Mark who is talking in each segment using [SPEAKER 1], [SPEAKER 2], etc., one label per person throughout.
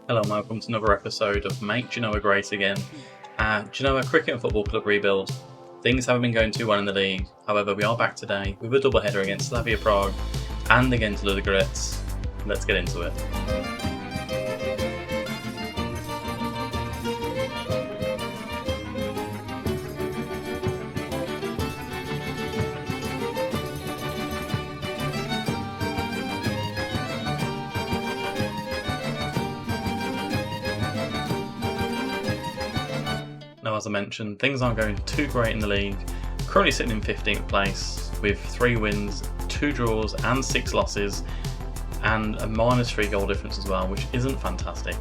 [SPEAKER 1] Hello and welcome to another episode of Make Genoa Great Again. Genoa Cricket and Football Club rebuild. Things haven't been going too well in the league, however we are back today with a double header against Slavia Prague and against Grazie. Let's get into it. Now, as I mentioned, things aren't going too great in the league. Currently sitting in 15th place with 3 wins, 2 draws and 6 losses, and a -3 goal difference as well, which isn't fantastic.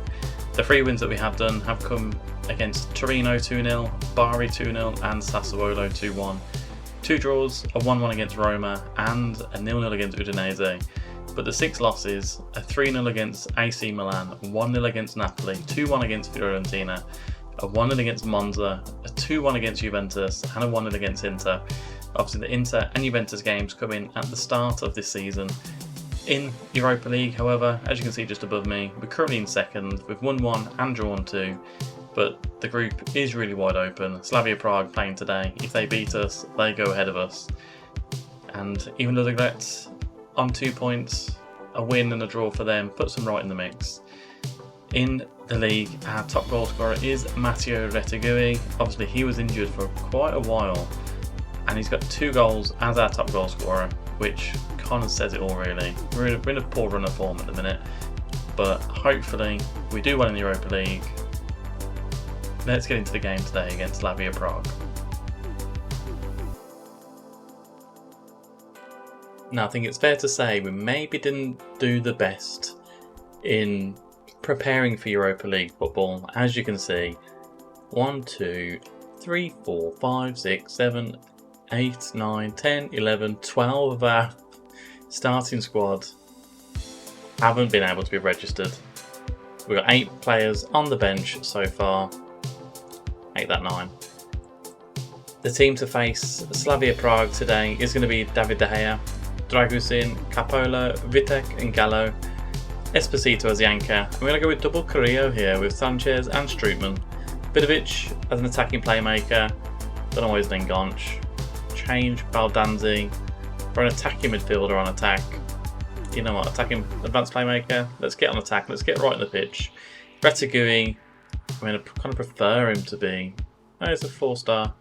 [SPEAKER 1] The 3 wins that we have done have come against Torino 2-0, Bari 2-0 and Sassuolo 2-1. 2 draws, a 1-1 against Roma and a 0-0 against Udinese. But the 6 losses, a 3-0 against AC Milan, 1-0 against Napoli, 2-1 against Fiorentina, a 1-0 against Monza, a 2-1 against Juventus and a 1-0 against Inter. Obviously the Inter and Juventus games come in at the start of this season. In Europa League, however, as you can see just above me, we're currently in second with 1-1 and drawn 2, but the group is really wide open. Slavia Prague playing today. If they beat us, they go ahead of us. And even though Grazie on 2 points, a win and a draw for them puts them right in the mix. In the league, our top goal scorer is Matteo Retegui. Obviously he was injured for quite a while and he's got 2 goals as our top goal scorer, which kind of says it all really. We're in a poor run of form at the minute, but hopefully we do well in the Europa League. Let's get into the game today against Slavia Prague. Now I think it's fair to say we maybe didn't do the best in preparing for Europa League football. As you can see, 1, 2, 3, 4, 5, 6, 7, 8, 9, 10, 11, 12 of our starting squad haven't been able to be registered. We've got 8 players on the bench so far. Make that 9. The team to face Slavia Prague today is going to be David De Gea, Dragusin, Capola, Vitek and Gallo, Esposito as the anchor, and we're going to go with double Carrillo here with Sanchez and Strootman. Vidovic as an attacking playmaker, don't know why he's then Gonch. Change Baldanzi for an attacking midfielder on attack. You know what, attacking advanced playmaker, let's get on attack, let's get right on the pitch. Retegui, I mean I kind of prefer him to be, he's a 4-star,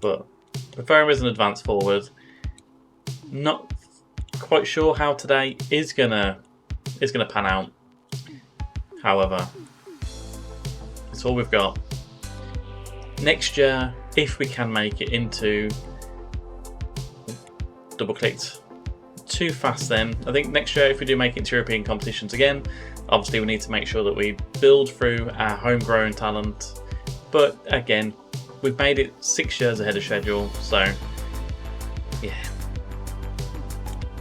[SPEAKER 1] but prefer him as an advanced forward. Not quite sure how today is gonna pan out. However, it's all we've got. Next year, if we can make it into, double clicked too fast then. I think next year if we do make it into European competitions again, obviously we need to make sure that we build through our homegrown talent. But again, we've made it 6 years ahead of schedule, so yeah.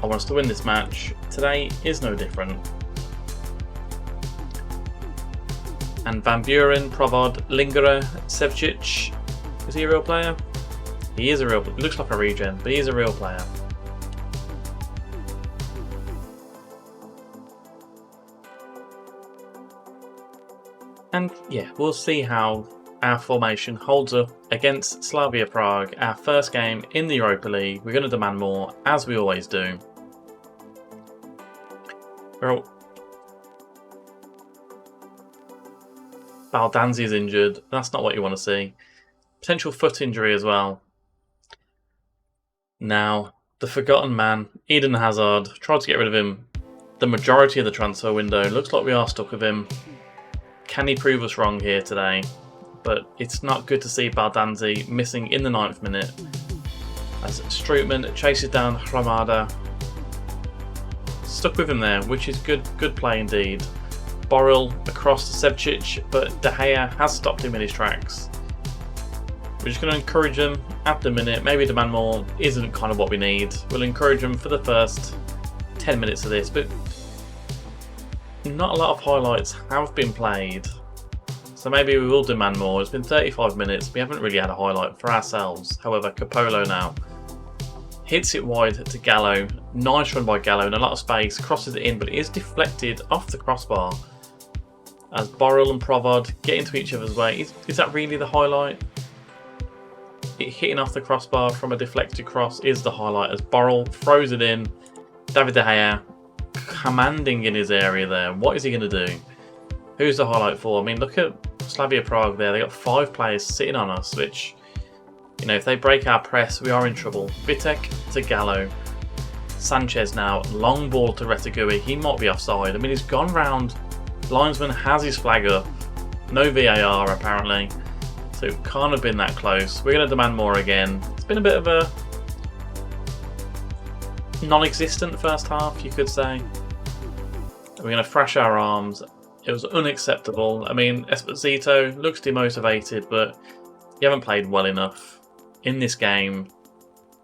[SPEAKER 1] I want us to win this match. Today is no different. And Van Buren, Provod, Lingerer, Sevcic. Is he a real player? He is a real player. He looks like a regen, but he is a real player. And yeah, we'll see how our formation holds up against Slavia Prague. Our first game in the Europa League. We're going to demand more, as we always do. Well, Baldanzi is injured. That's not what you want to see. Potential foot injury as well. Now, the forgotten man, Eden Hazard. Tried to get rid of him the majority of the transfer window. Looks like we are stuck with him. Can he prove us wrong here today? But it's not good to see Baldanzi missing in the 9th minute. As Strootman chases down Hramada. Stuck with him there, which is good play indeed. Borrell across to Sevcic, but De Gea has stopped him in his tracks. We're just going to encourage him at the minute. Maybe demand more isn't kind of what we need. We'll encourage him for the first 10 minutes of this, but not a lot of highlights have been played. So maybe we will demand more. It's been 35 minutes. We haven't really had a highlight for ourselves. However, Capolo now. hits it wide to Gallo. Nice run by Gallo and a lot of space, crosses it in, but it is deflected off the crossbar as Borrell and Provod get into each other's way. Is that really the highlight? It hitting off the crossbar from a deflected cross is the highlight as Borrell throws it in. David De Gea commanding in his area there. What is he going to do? Who's the highlight for? I mean, look at Slavia Prague there. They got 5 players sitting on us, which, you know, if they break our press, we are in trouble. Vitek to Gallo. Sanchez now. Long ball to Retegui. He might be offside. I mean, he's gone round. Linesman has his flag up. No VAR apparently. So it can't have been that close. We're going to demand more again. It's been a bit of a non-existent first half, you could say. We're going to thrash our arms. It was unacceptable. I mean, Esposito looks demotivated, but you haven't played well enough in this game,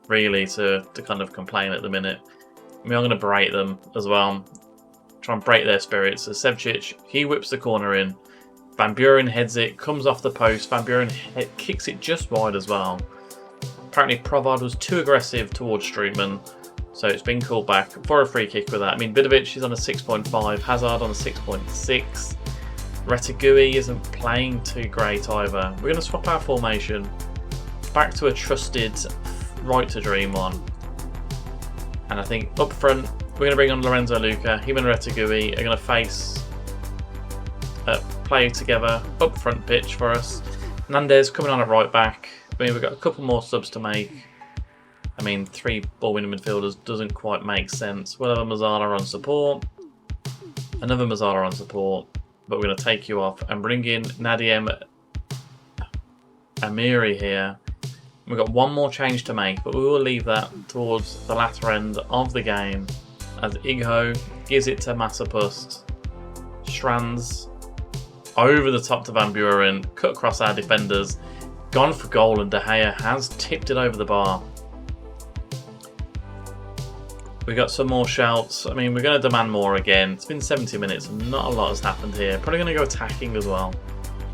[SPEAKER 1] really, to kind of complain at the minute. I mean, I'm going to berate them as well. Try and break their spirits. So Sevcic, he whips the corner in. Van Buren heads it, comes off the post. Van Buren kicks it just wide as well. Apparently Provod was too aggressive towards Strootman, so it's been called back for a free kick with that. I mean, Vidovic is on a 6.5, Hazard on a 6.6. Retegui isn't playing too great either. We're going to swap our formation back to a trusted right to dream one. And I think up front, we're going to bring on Lorenzo Luca. Him and Retegui are going to face, play together up front pitch for us. Nandez coming on at right back. I mean, we've got a couple more subs to make. I mean, 3 ball-winning midfielders doesn't quite make sense. We'll have a Mazzala on support. Another Mazzala on support. But we're going to take you off and bring in Nadiem Amiri here. We've got one more change to make, but we will leave that towards the latter end of the game as Igho gives it to Massapust. Strands over the top to Van Buren, cut across our defenders, gone for goal, and De Gea has tipped it over the bar. We got some more shouts. I mean, we're going to demand more again. It's been 70 minutes and not a lot has happened here. Probably going to go attacking as well.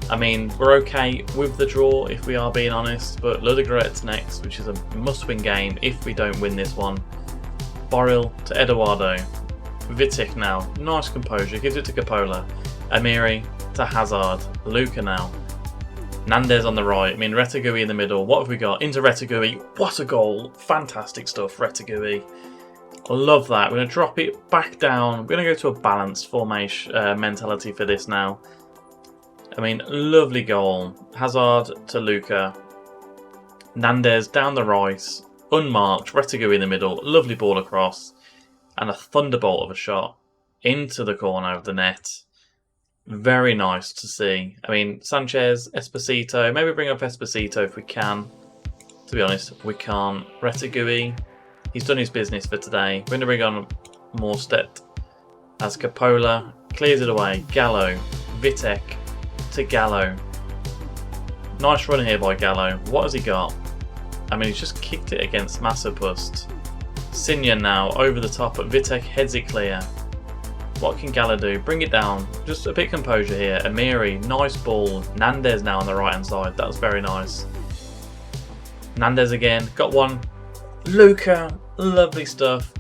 [SPEAKER 1] I mean, we're okay with the draw if we are being honest, but Ludogorets next, which is a must-win game if we don't win this one. Borrell to Eduardo. Vitek now. Nice composure. Gives it to Coppola. Amiri to Hazard. Luca now. Nandez on the right. I mean, Retegui in the middle. What have we got? Into Retegui. What a goal. Fantastic stuff, Retegui. I love that. We're going to drop it back down. We're going to go to a balanced formation mentality for this now. I mean, lovely goal. Hazard to Luca. Nandez down the right. Unmarked. Retegui in the middle. Lovely ball across. And a thunderbolt of a shot into the corner of the net. Very nice to see. I mean, Sanchez, Esposito. Maybe bring up Esposito if we can. To be honest, we can't. Retegui. He's done his business for today. We're going to bring on Morstedt as Coppola clears it away. Gallo, Vitek to Gallo. Nice run here by Gallo. What has he got? I mean, he's just kicked it against Massapust. Sinyan now over the top, but Vitek heads it clear. What can Gallo do? Bring it down. Just a bit of composure here. Amiri, nice ball. Nandez now on the right hand side. That was very nice. Nandez again. Got one. Luca, lovely stuff.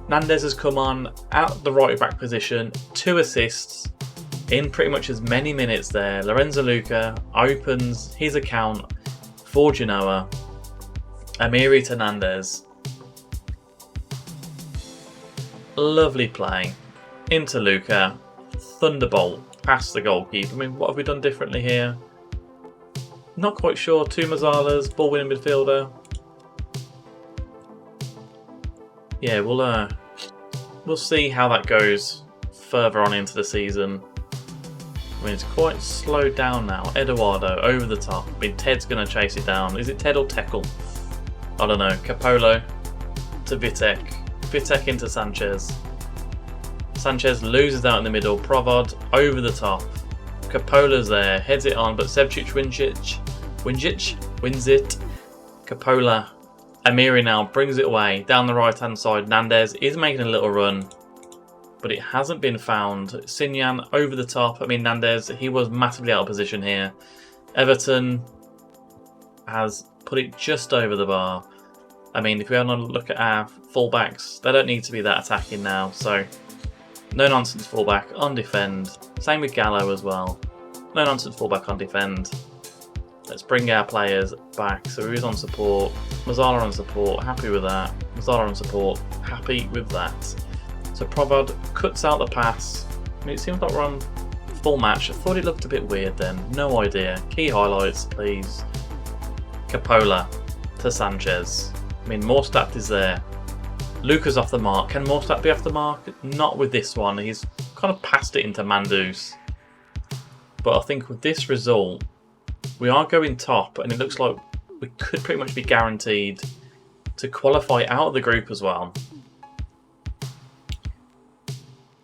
[SPEAKER 1] Nandez has come on at the right back position, 2 assists in pretty much as many minutes there. Lorenzo Luca opens his account for Genoa. Amiri to Nandez. Lovely play. Into Luca. Thunderbolt past the goalkeeper. I mean, what have we done differently here? Not quite sure. 2 Mazzalas, ball winning midfielder. Yeah, we'll see how that goes further on into the season. I mean, it's quite slowed down now. Eduardo over the top. I mean, Ted's going to chase it down. Is it Ted or Tekel? I don't know. Capolo to Vitek. Vitek into Sanchez. Sanchez loses out in the middle. Provod over the top. Capola's there. Heads it on, but Sevcic wins it. Coppola. Amiri now brings it away down the right hand side. Nandez is making a little run, but it hasn't been found. Sinyan over the top. I mean, Nandez, he was massively out of position here. Everton has put it just over the bar. I mean, if we have a look at our fullbacks, they don't need to be that attacking now. So, no nonsense fullback on defend. Same with Gallo as well. No nonsense fullback on defend. Let's bring our players back. So Ruiz on support, Mazzala on support, happy with that. Mazzala on support, happy with that. So Provod cuts out the pass. I mean, it seems like we're on full match. I thought it looked a bit weird then. No idea. Key highlights, please. Capola to Sanchez. I mean, Morstadt is there. Luca's off the mark. Can Morstadt be off the mark? Not with this one. He's kind of passed it into Mandus. But I think with this result, we are going top, and it looks like we could pretty much be guaranteed to qualify out of the group as well.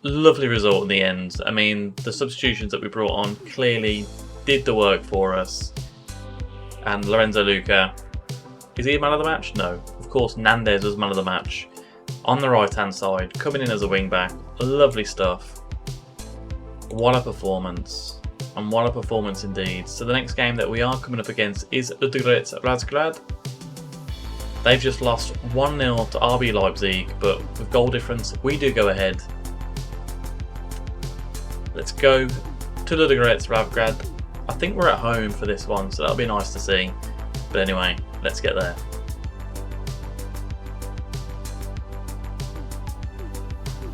[SPEAKER 1] Lovely result in the end. I mean, the substitutions that we brought on clearly did the work for us. And Lorenzo Luca, is he a man of the match? No. Of course, Nandez was man of the match. On the right-hand side, coming in as a wing-back. Lovely stuff. What a performance. And what a performance indeed. So the next game that we are coming up against is Ludogorets Razgrad. They've just lost 1-0 to RB Leipzig, but with goal difference, we do go ahead. Let's go to Ludogorets Razgrad. I think we're at home for this one, so that'll be nice to see. But anyway, let's get there.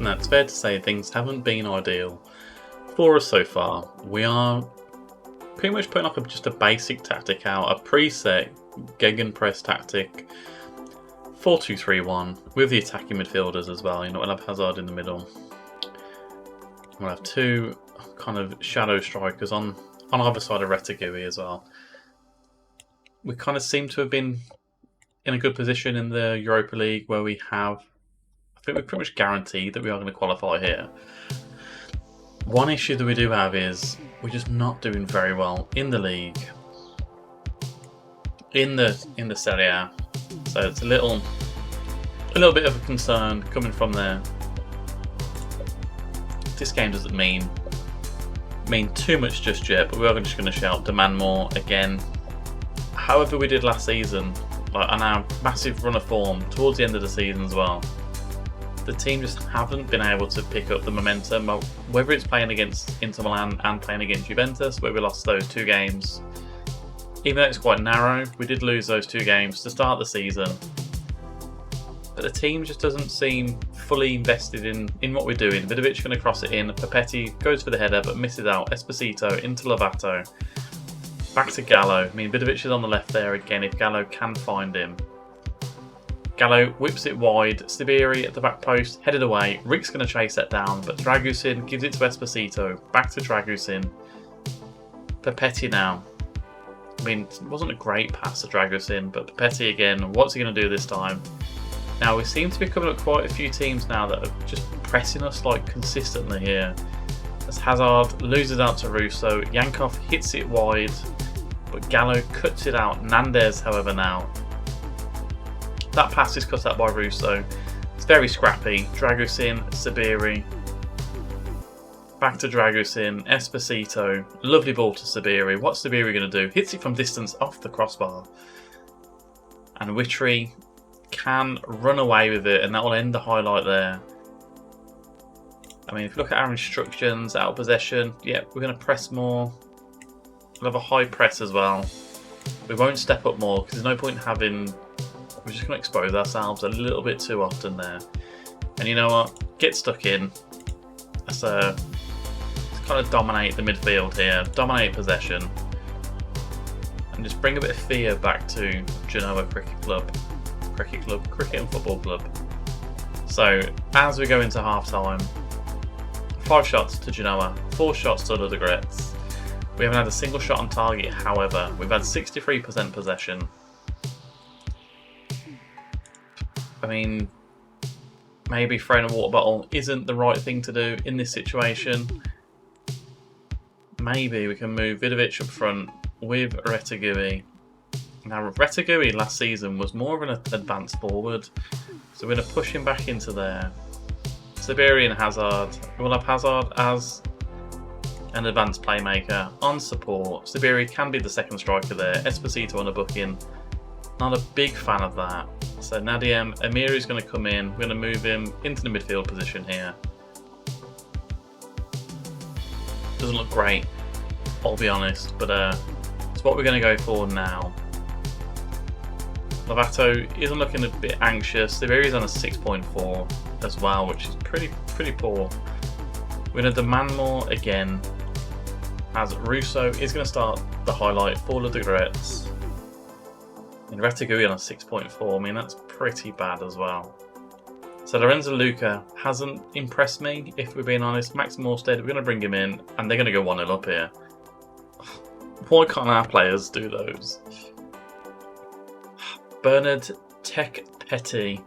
[SPEAKER 1] Now, it's fair to say things haven't been ideal for us so far. We are pretty much putting up just a basic tactic out, a preset gegenpress tactic, 4-2-3-1 with the attacking midfielders as well. You know, we'll have Hazard in the middle. We'll have two kind of shadow strikers on either side of Retegui as well. We kind of seem to have been in a good position in the Europa League where we have, I think we're pretty much guaranteed that we are going to qualify here. One issue that we do have is we're just not doing very well in the league, in the Serie A. So it's a little bit of a concern coming from there. This game doesn't mean too much just yet, but we are just going to shout demand more again. However we did last season, like on our massive run of form towards the end of the season as well. The team just haven't been able to pick up the momentum, whether it's playing against Inter Milan and playing against Juventus, where we lost those two games. Even though it's quite narrow, we did lose those two games to start the season. But the team just doesn't seem fully invested in what we're doing. Vidovic going to cross it in. Papetti goes for the header but misses out. Esposito into Lovato. Back to Gallo. I mean, Vidovic is on the left there again if Gallo can find him. Gallo whips it wide. Sibiri at the back post, headed away. Rick's going to chase that down, but Dragusin gives it to Esposito. Back to Dragusin. Papetti now. I mean, it wasn't a great pass to Dragusin, but Papetti again. What's he going to do this time? Now, we seem to be coming up quite a few teams now that are just pressing us like consistently here. As Hazard loses out to Russo. Yankov hits it wide, but Gallo cuts it out. Nandez, however, now. That pass is cut out by Russo. It's very scrappy. Dragusin, Sibiri. Back to Dragusin, Esposito. Lovely ball to Sibiri. What's Sibiri going to do? Hits it from distance off the crossbar. And Witry can run away with it, and that will end the highlight there. I mean, if you look at our instructions, out of possession, yeah, we're going to press more. We'll have a high press as well. We won't step up more because there's no point in having... We're just going to expose ourselves a little bit too often there. And you know what? Get stuck in. Let's kind of dominate the midfield here. Dominate possession. And just bring a bit of fear back to Genoa Cricket and Football Club. So, as we go into half-time, 5 shots to Genoa, 4 shots to Ludogorets. We haven't had a single shot on target, however. We've had 63% possession. I mean, maybe throwing a water bottle isn't the right thing to do in this situation. Maybe we can move Vidovic up front with Retegui. Now, Retegui last season was more of an advanced forward, so we're going to push him back into there. Sibiri and Hazard. We'll have Hazard as an advanced playmaker on support. Sibiri can be the second striker there. Esposito on a booking. Not a big fan of that. So Nadiem Amiri is going to come in. We're going to move him into the midfield position here. Doesn't look great, I'll be honest, but it's what we're going to go for now. Lovato isn't looking a bit anxious. The Amiri's on a 6.4 as well, which is pretty poor. We're going to demand more again, as Russo is going to start the highlight for the Grazie. And Retegui on a 6.4, I mean that's pretty bad as well. So Lorenzo Luca hasn't impressed me, if we're being honest. Max Morstead, we're going to bring him in, and they're going to go 1-0 up here. Why can't our players do those? Bernard Tekpeti.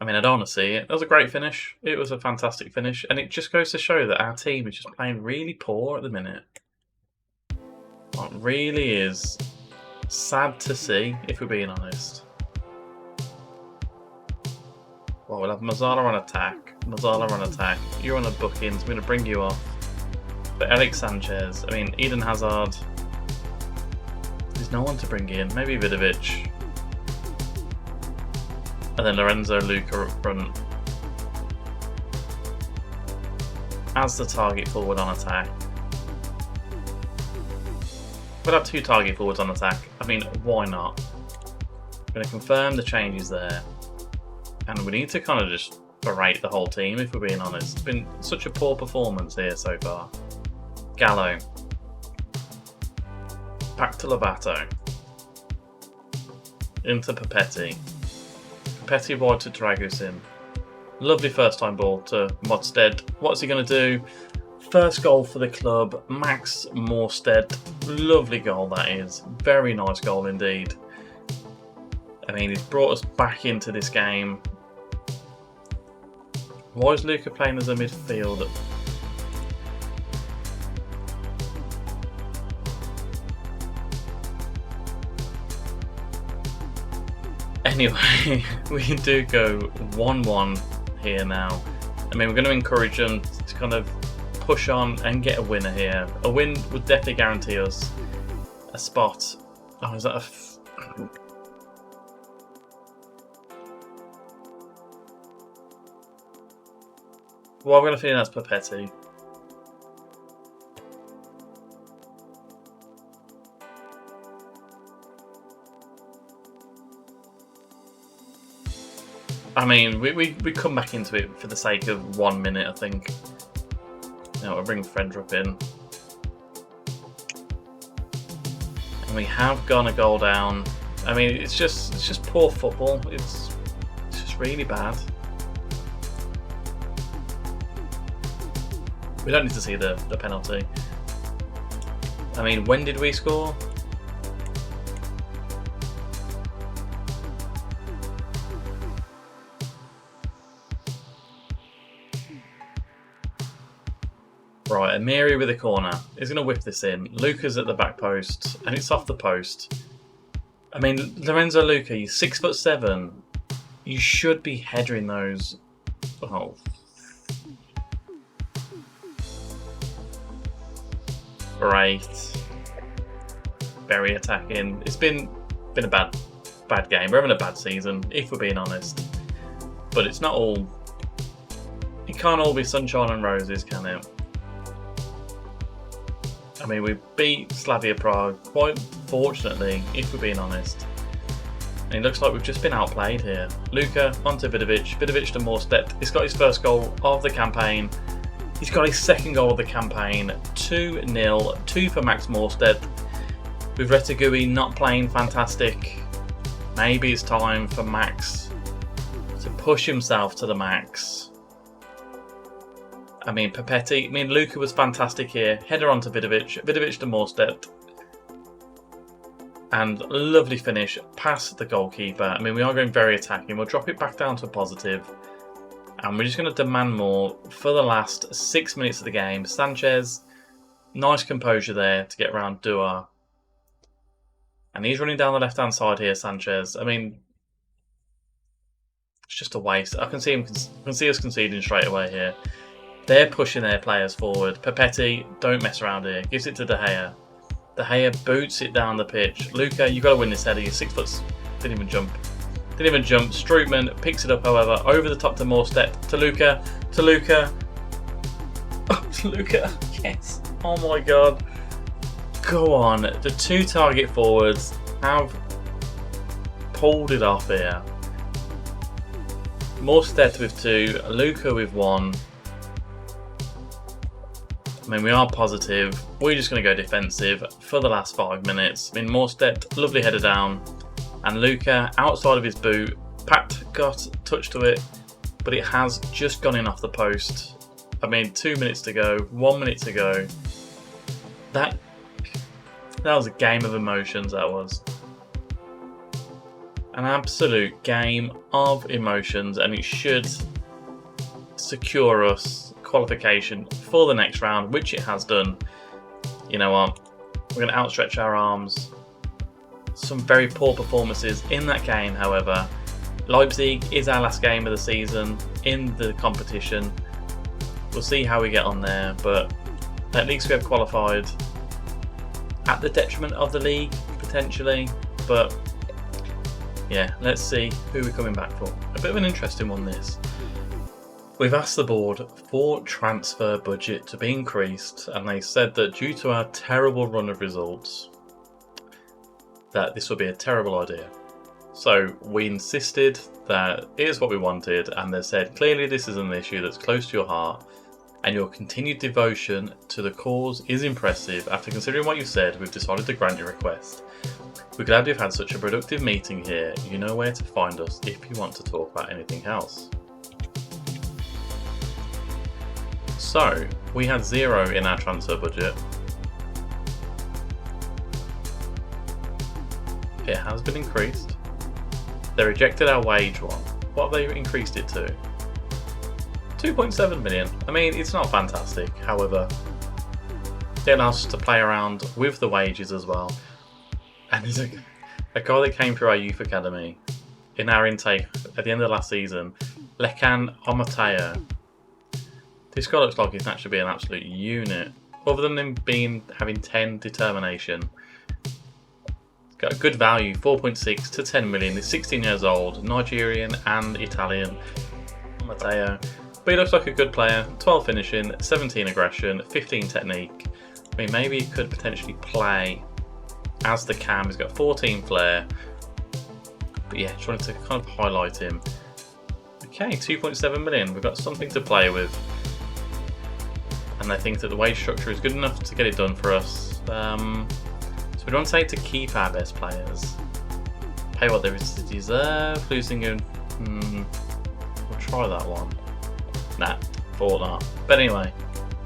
[SPEAKER 1] I mean, I don't want to see it. That was a great finish. It was a fantastic finish, and it just goes to show that our team is just playing really poor at the minute. It really is sad to see, if we're being honest. Well, we'll have Mazzala on attack. Mazzala on attack. You're on a bookings. I'm going to bring you off. But Alex Sanchez. I mean, Eden Hazard. There's no one to bring in. Maybe Vidovic. And then Lorenzo Luca up front. As the target forward on attack. We'll have 2 target forwards on attack. I mean, why not? I'm going to confirm the changes there. And we need to kind of just berate the whole team, if we're being honest. It's been such a poor performance here so far. Gallo. Back to Lovato. Into Papetti. Papetti wide to Dragusin. Lovely first time ball to Modstead. What's he going to do? First goal for the club, Max Morstead. Lovely goal that is. Very nice goal indeed. I mean, he's brought us back into this game. Why is Luca playing as a midfielder? Anyway, we do go 1-1 here now. I mean, we're going to encourage them to kind of push on and get a winner here. A win would definitely guarantee us a spot. Oh, is that a... Well, I'm going to feel that's Papetti. I mean, we come back into it for the sake of 1 minute, I think. Now we'll bring Fredrup in. And we have gone a goal down. I mean, it's just poor football. It's just really bad. We don't need to see the penalty. I mean, when did we score? Right, Amiri with a corner. He's going to whip this in. Luca's at the back post, and it's off the post. I mean, Lorenzo Luca, you're 6'7". You should be headering those. Oh. Great. Very attacking. It's been a bad game. We're having a bad season, if we're being honest. But it's not all... It can't all be sunshine and roses, can it? I mean, we beat Slavia Prague quite fortunately, if we're being honest. And it looks like we've just been outplayed here. Luca onto Vidovic. Vidovic to Morstedt. He's got his first goal of the campaign. He's got his second goal of the campaign. 2-0. 2 for Max Morstedt. With Retegui not playing fantastic. Maybe it's time for Max to push himself to the max. I mean, Papetti. I mean, Luca was fantastic here. Header onto Vidovic. Vidovic to Morstedt. And lovely finish past the goalkeeper. I mean, we are going very attacking. We'll drop it back down to a positive. And we're just going to demand more for the last 6 minutes of the game. Sanchez, nice composure there to get around Dua. And he's running down the left-hand side here, Sanchez. I mean, it's just a waste. I can see us conceding straight away here. They're pushing their players forward. Papetti, don't mess around here. Gives it to De Gea. De Gea boots it down the pitch. Luca, you got to win this header. You're 6 foot. Didn't even jump. Strootman picks it up, however, over the top to Morstedt. To Luca. Oh, to Luca. Yes. Oh my god. Go on. The 2 target forwards have pulled it off here. Morstedt with 2. Luca with 1. I mean, we are positive. We're just going to go defensive for the last 5 minutes. I mean, Morstedt, lovely header down. And Luca, outside of his boot. Pat got touch to it, but it has just gone in off the post. I mean, 2 minutes to go, 1 minute to go. That was a game of emotions, that was. An absolute game of emotions, and it should secure us qualification for the next round, which it has done. You know what? We're going to outstretch our arms. Some very poor performances in that game, however. Leipzig is our last game of the season in the competition. We'll see how we get on there, but at least we have qualified at the detriment of the league, potentially. But yeah, let's see who we're coming back for. A bit of an interesting one, this. We've asked the board for transfer budget to be increased, and they said that due to our terrible run of results, that this would be a terrible idea. So we insisted that here's what we wanted, and they said clearly this is an issue that's close to your heart, and your continued devotion to the cause is impressive. After considering what you said, we've decided to grant your request. We're glad you've had such a productive meeting here. You know where to find us if you want to talk about anything else. So, we had 0 in our transfer budget. It has been increased. They rejected our wage one. What have they increased it to? 2.7 million. I mean, it's not fantastic. However, it allows us to play around with the wages as well. And there's a guy that came through our youth academy in our intake at the end of last season, Lekan Omateo. This guy looks like he's actually be an absolute unit. Other than him having 10 determination. Got a good value, 4.6 to 10 million. He's 16 years old, Nigerian and Italian. Matteo. But he looks like a good player. 12 finishing, 17 aggression, 15 technique. I mean, maybe he could potentially play as the cam. He's got 14 flair. But yeah, just wanted to kind of highlight him. Okay, 2.7 million. We've got something to play with. And I think that the wage structure is good enough to get it done for us. So we don't say to keep our best players. Pay what they deserve. Losing him. We'll try that one. Nah, thought not. But anyway,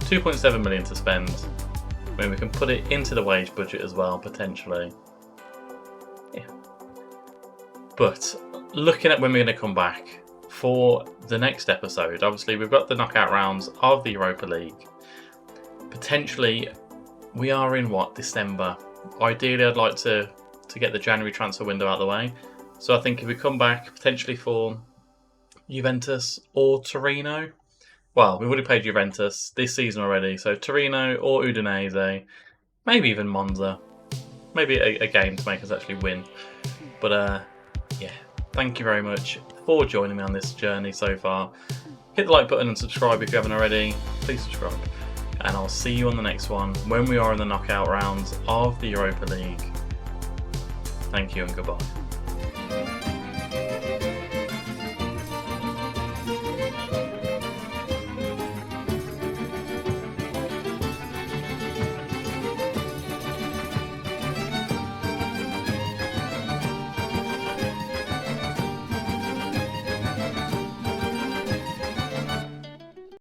[SPEAKER 1] 2.7 million to spend. I mean, we can put it into the wage budget as well, potentially. Yeah. But looking at when we're going to come back for the next episode, obviously we've got the knockout rounds of the Europa League. Potentially, we are in December. Ideally, I'd like to get the January transfer window out of the way. So I think if we come back potentially for Juventus or Torino, well, we've already played Juventus this season already, so Torino or Udinese, maybe even Monza, maybe a game to make us actually win. But yeah, thank you very much for joining me on this journey so far. Hit the like button and subscribe if you haven't already. Please subscribe. And I'll see you on the next one when we are in the knockout rounds of the Europa League. Thank you and goodbye.